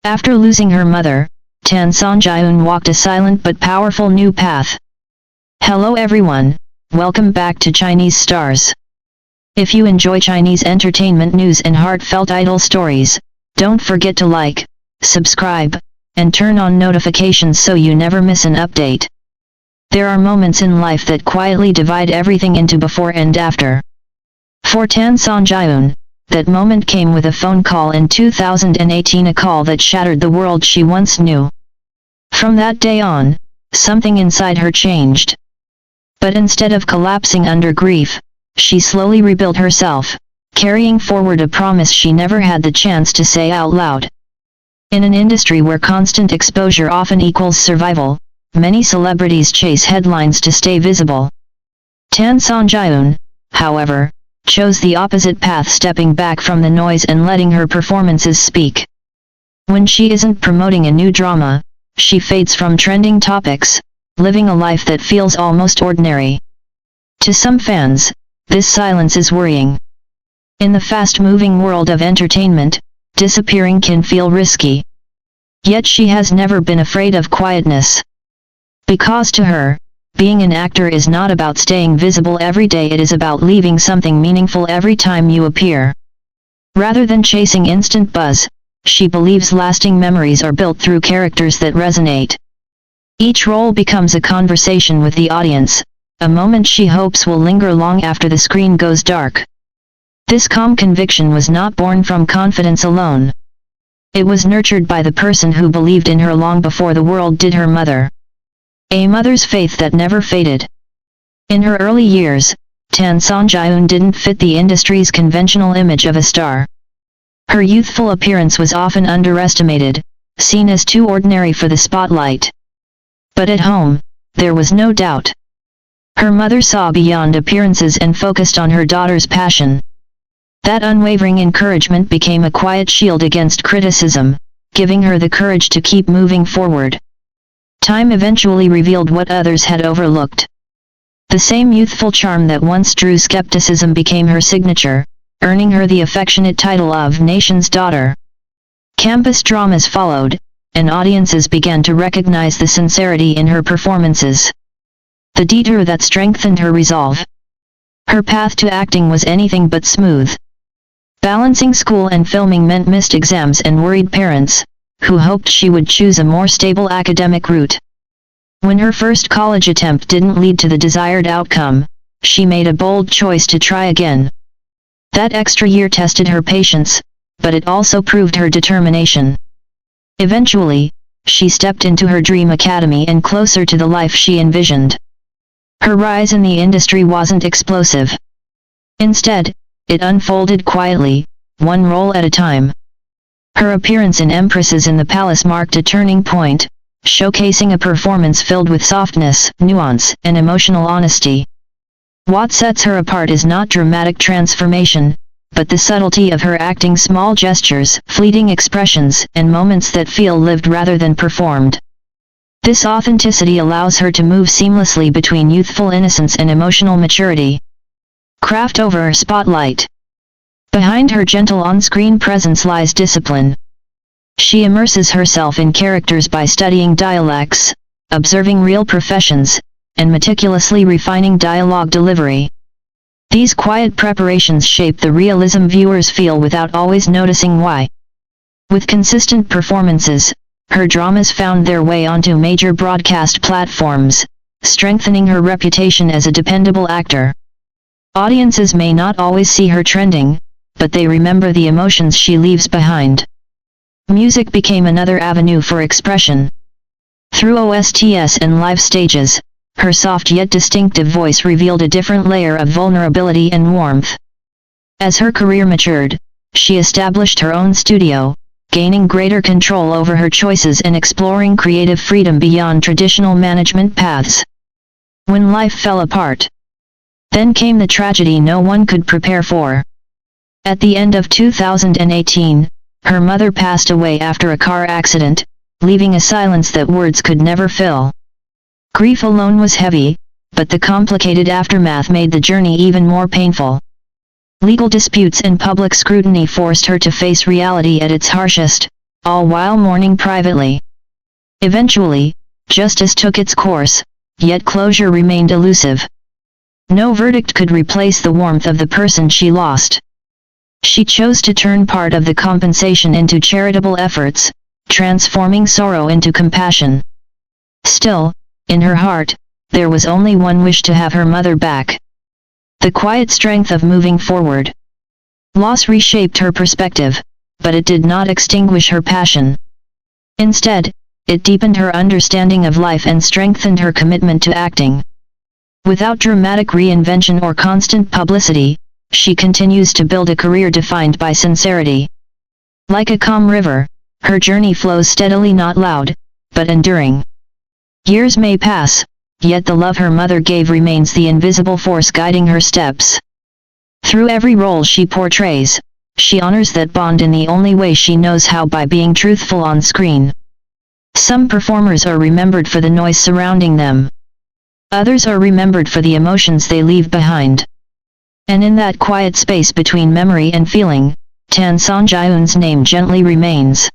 After losing her mother, Tan Songyun walked a silent but powerful new path. Hello everyone, welcome back to Chinese Stars. If you enjoy Chinese entertainment news and heartfelt idol stories, don't forget to like, subscribe, and turn on notifications so you never miss an update. There are moments in life that quietly divide everything into before and after. For Tan Songyun, that moment came with a phone call in 2018, a call that shattered the world she once knew. From that day on, something inside her changed. But instead of collapsing under grief, she slowly rebuilt herself, carrying forward a promise she never had the chance to say out loud. In an industry where constant exposure often equals survival, many celebrities chase headlines to stay visible. Tan Songyun, however, chose the opposite path, stepping back from the noise and letting her performances speak. When she isn't promoting a new drama, she fades from trending topics, living a life that feels almost ordinary. To some fans, this silence is worrying. In the fast-moving world of entertainment, disappearing can feel risky. Yet she has never been afraid of quietness. Because to her, being an actor is not about staying visible every day, it is about leaving something meaningful every time you appear. Rather than chasing instant buzz, she believes lasting memories are built through characters that resonate. Each role becomes a conversation with the audience, a moment she hopes will linger long after the screen goes dark. This calm conviction was not born from confidence alone. It was nurtured by the person who believed in her long before the world did. Her mother. A mother's faith that never faded. In her early years, Tan Songyun didn't fit the industry's conventional image of a star. Her youthful appearance was often underestimated, seen as too ordinary for the spotlight. But at home, there was no doubt. Her mother saw beyond appearances and focused on her daughter's passion. That unwavering encouragement became a quiet shield against criticism, giving her the courage to keep moving forward. Time eventually revealed what others had overlooked. The same youthful charm that once drew skepticism became her signature, earning her the affectionate title of Nation's Daughter. Campus dramas followed, and audiences began to recognize the sincerity in her performances. The detour that strengthened her resolve. Her path to acting was anything but smooth. Balancing school and filming meant missed exams and worried parents, who hoped she would choose a more stable academic route. When her first college attempt didn't lead to the desired outcome, she made a bold choice to try again. That extra year tested her patience, but it also proved her determination. Eventually, she stepped into her dream academy and closer to the life she envisioned. Her rise in the industry wasn't explosive. Instead, it unfolded quietly, one role at a time. Her appearance in Empresses in the Palace marked a turning point, showcasing a performance filled with softness, nuance, and emotional honesty. What sets her apart is not dramatic transformation, but the subtlety of her acting, small gestures, fleeting expressions, and moments that feel lived rather than performed. This authenticity allows her to move seamlessly between youthful innocence and emotional maturity. Craft over spotlight. Behind her gentle on-screen presence lies discipline. She immerses herself in characters by studying dialects, observing real professions, and meticulously refining dialogue delivery. These quiet preparations shape the realism viewers feel without always noticing why. With consistent performances, her dramas found their way onto major broadcast platforms, strengthening her reputation as a dependable actor. Audiences may not always see her trending, but they remember the emotions she leaves behind. Music became another avenue for expression. Through OSTs and live stages, her soft yet distinctive voice revealed a different layer of vulnerability and warmth. As her career matured, she established her own studio, gaining greater control over her choices and exploring creative freedom beyond traditional management paths. When life fell apart, then came the tragedy no one could prepare for. At the end of 2018, her mother passed away after a car accident, leaving a silence that words could never fill. Grief alone was heavy, but the complicated aftermath made the journey even more painful. Legal disputes and public scrutiny forced her to face reality at its harshest, all while mourning privately. Eventually, justice took its course, yet closure remained elusive. No verdict could replace the warmth of the person she lost. She chose to turn part of the compensation into charitable efforts, transforming sorrow into compassion. Still, in her heart, there was only one wish: to have her mother back. The quiet strength of moving forward. Loss reshaped her perspective, but it did not extinguish her passion. Instead, it deepened her understanding of life and strengthened her commitment to acting. Without dramatic reinvention or constant publicity, she continues to build a career defined by sincerity. Like a calm river, her journey flows steadily, not loud, but enduring. Years may pass, yet the love her mother gave remains the invisible force guiding her steps. Through every role she portrays, she honors that bond in the only way she knows how: by being truthful on screen. Some performers are remembered for the noise surrounding them. Others are remembered for the emotions they leave behind. And in that quiet space between memory and feeling, Tan Songyun's name gently remains.